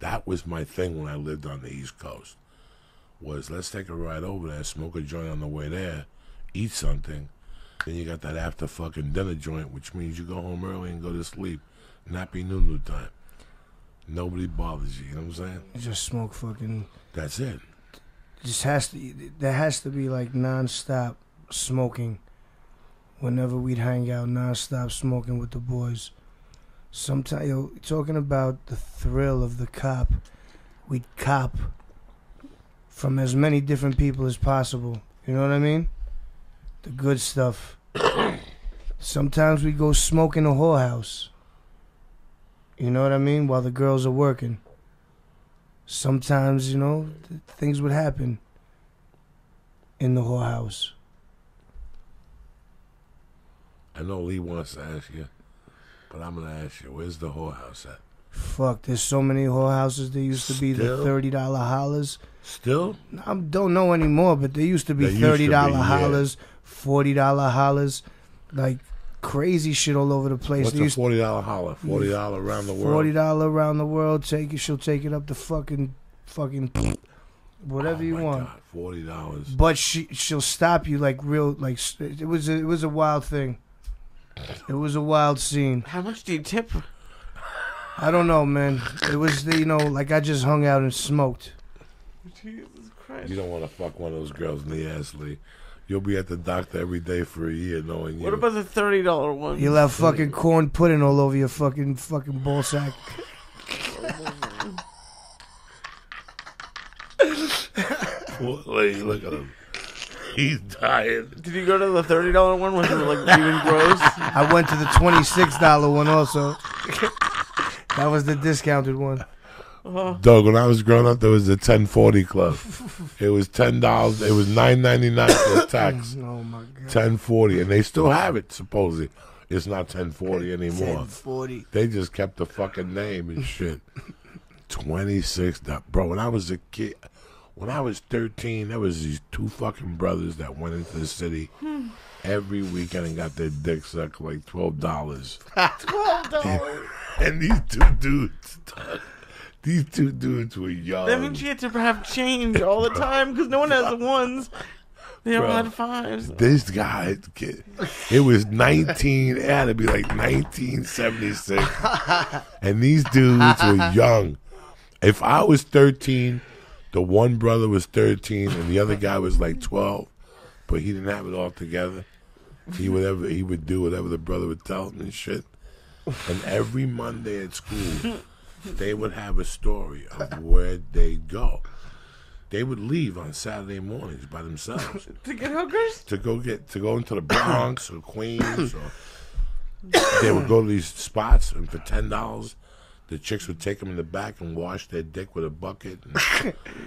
That was my thing when I lived on the East Coast. Was let's take a ride over there, smoke a joint on the way there, eat something. Then you got that after fucking dinner joint, which means you go home early and go to sleep. Nappy Nunu time. Nobody bothers you. You know what I'm saying? You just smoke fucking. That's it. There has to be like non-stop smoking. Whenever we'd hang out, non-stop smoking with the boys. Sometimes, talking about the thrill of the cop, we'd cop from as many different people as possible. You know what I mean? The good stuff. Sometimes we go smoke in a whorehouse. You know what I mean? While the girls are working. Sometimes, things would happen in the whorehouse. I know Lee wants to ask you, but I'm going to ask you, where's the whorehouse at? Fuck, there's so many whorehouses. There used to be the $30 hollers. Still? I don't know anymore, but there used to be $30 hollers, $40 hollers, like crazy shit all over the place. What's a $40 holler? $40 around the world? $40 around the world. She'll take it up to fucking whatever you want. God, $40. But she'll stop you like it was a wild thing. It was a wild scene. How much do you tip? I don't know, man. It was like I just hung out and smoked. Jesus Christ. You don't want to fuck one of those girls in the ass, Lee. You'll be at the doctor every day for a year knowing you. What about the $30 one? You'll have fucking corn pudding all over your fucking ball sack. Lee, look at him. He's dying. Did you go to the $30 one when you were like even gross? I went to the $26 one also. That was the discounted one. Doug, when I was growing up, there was the 1040 club. It was $10. It was $9.99 for tax. Oh my god. 1040, and they still have it. Supposedly, it's not 1040 anymore. 1040. They just kept the fucking name and shit. 26. Bro, when I was a kid, when I was 13, there was these two fucking brothers that went into the city every weekend and got their dick sucked like $12. $12. And these two dudes were young. That means you had to have change all the time because no one has ones. They all had fives. This guy, it was it had to be like 1976. And these dudes were young. If I was 13, the one brother was 13 and the other guy was like 12, but he didn't have it all together. He would do whatever the brother would tell him and shit. And every Monday at school, they would have a story of where they'd go. They would leave on Saturday mornings by themselves to get hookers, to go into the Bronx or Queens, or they would go to these spots, and for $10, the chicks would take them in the back and wash their dick with a bucket and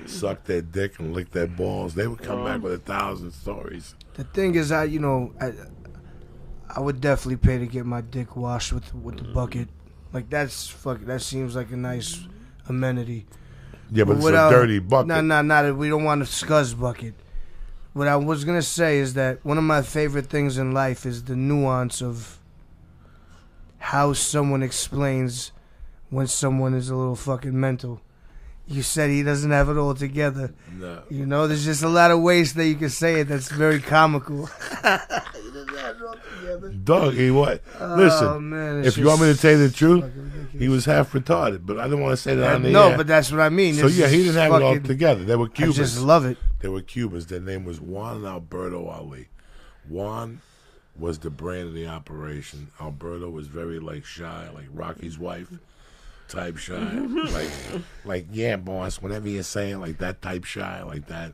suck their dick and lick their balls. They would come back with 1,000 stories. The thing is, I would definitely pay to get my dick washed with the bucket. Like that seems like a nice amenity. Yeah, but it's a dirty bucket. No. We don't want a scuzz bucket. What I was gonna say is that one of my favorite things in life is the nuance of how someone explains when someone is a little fucking mental. You said he doesn't have it all together. No. There's just a lot of ways that you can say it that's very comical. He doesn't have it all together. Doug, listen, man, if you want me to tell you the truth, he was half retarded, but I don't want to say that on the air. No, but that's what I mean. So yeah, he didn't have it all together. They were Cubans. I just love it. They were Cubans. Their name was Juan and Alberto Ali. Juan was the brain of the operation. Alberto was very shy, like Rocky's wife type shy. like yeah, boss, whatever you're saying, like that type shy, like that.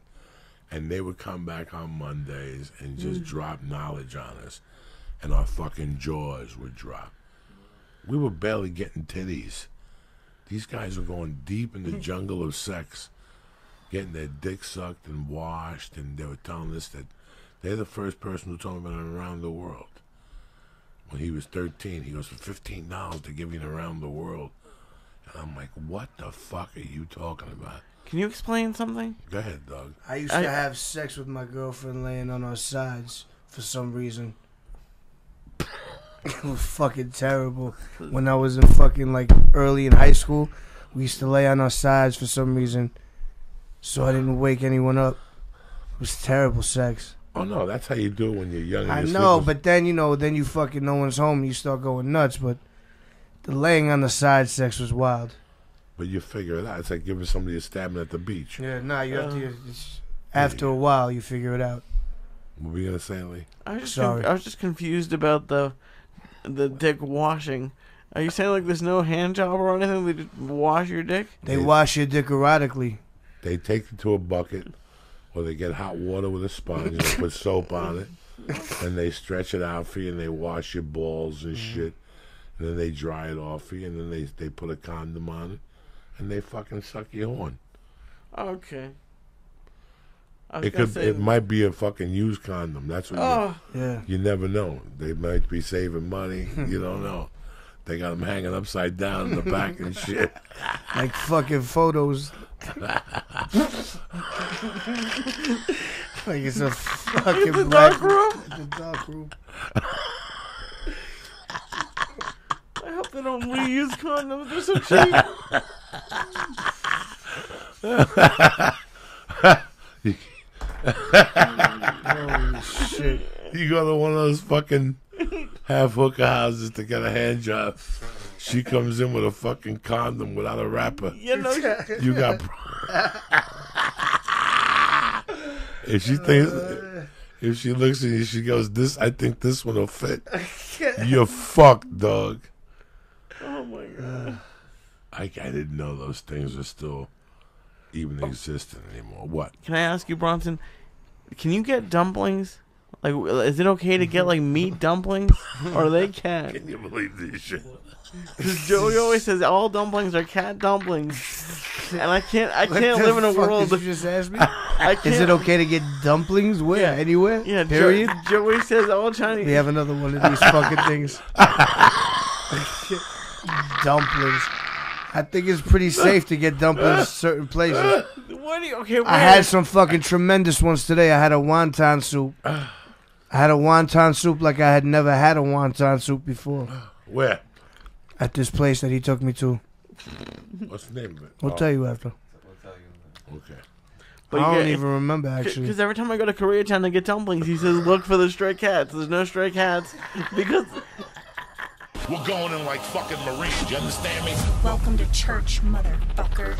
And they would come back on Mondays and just drop knowledge on us. And our fucking jaws would drop. We were barely getting titties. These guys were going deep in the jungle of sex, getting their dick sucked and washed, and they were telling us that they're the first person who told me about it around the world. When he was 13, he goes, for $15 to give you an around the world. And I'm like, what the fuck are you talking about? Can you explain something? Go ahead, Doug. I used to have sex with my girlfriend laying on our sides for some reason. It was fucking terrible. When I was in fucking early in high school, We used to lay on our sides for some reason, so I didn't wake anyone up. It was terrible sex. Oh no, that's how you do it when you're young. I know, but then then you fucking no one's home and you start going nuts. But the laying on the side sex was wild. But you figure it out. It's like giving somebody a stabbing at the beach. Yeah, you have to. After a while, you figure it out. What were you gonna say, Lee? I was just confused about the dick washing. Are you saying like there's no hand job or anything? They just wash your dick? They wash your dick erotically. They take it to a bucket, or they get hot water with a sponge and they put soap on it, and they stretch it out for you, and they wash your balls and shit, and then they dry it off for you, and then they put a condom on it, and they fucking suck your horn. Okay. It might be a fucking used condom. That's what you never know. They might be saving money. You don't know. They got them hanging upside down in the back and shit. Like fucking photos. Like it's a fucking the black dark room. The dark room. I hope they don't reuse condoms. They're so cheap. Holy shit. You go to one of those fucking half hooker houses to get a hand job. She comes in with a fucking condom without a wrapper. You know, You got. If she thinks, if she looks at you, she goes, I think this one will fit. You're fucked, dog. oh my god. I didn't know those things are still even existing anymore. What? Can I ask you, Bronson? Can you get dumplings? Like, is it okay to get like meat dumplings, or they can't? Can you believe this shit? Because Joey always says all dumplings are cat dumplings, and I can't live in a world. Did you just ask me? I can't. Is it okay to get dumplings? Where? Yeah. Anywhere? Yeah. Period. Joey says all Chinese. We have another one of these fucking things. Dumplings. I think it's pretty safe to get dumplings certain places. What do you? Okay. I had some fucking tremendous ones today. I had a wonton soup. I had a wonton soup like I had never had a wonton soup before. Where? At this place that he took me to. What's the name of it? We'll tell you after. Okay. But I don't even remember, actually. Because every time I go to Koreatown to get dumplings, he says, "Look for the stray cats." There's no stray cats because we're going in like fucking Marines. You understand me? Welcome to church, motherfucker.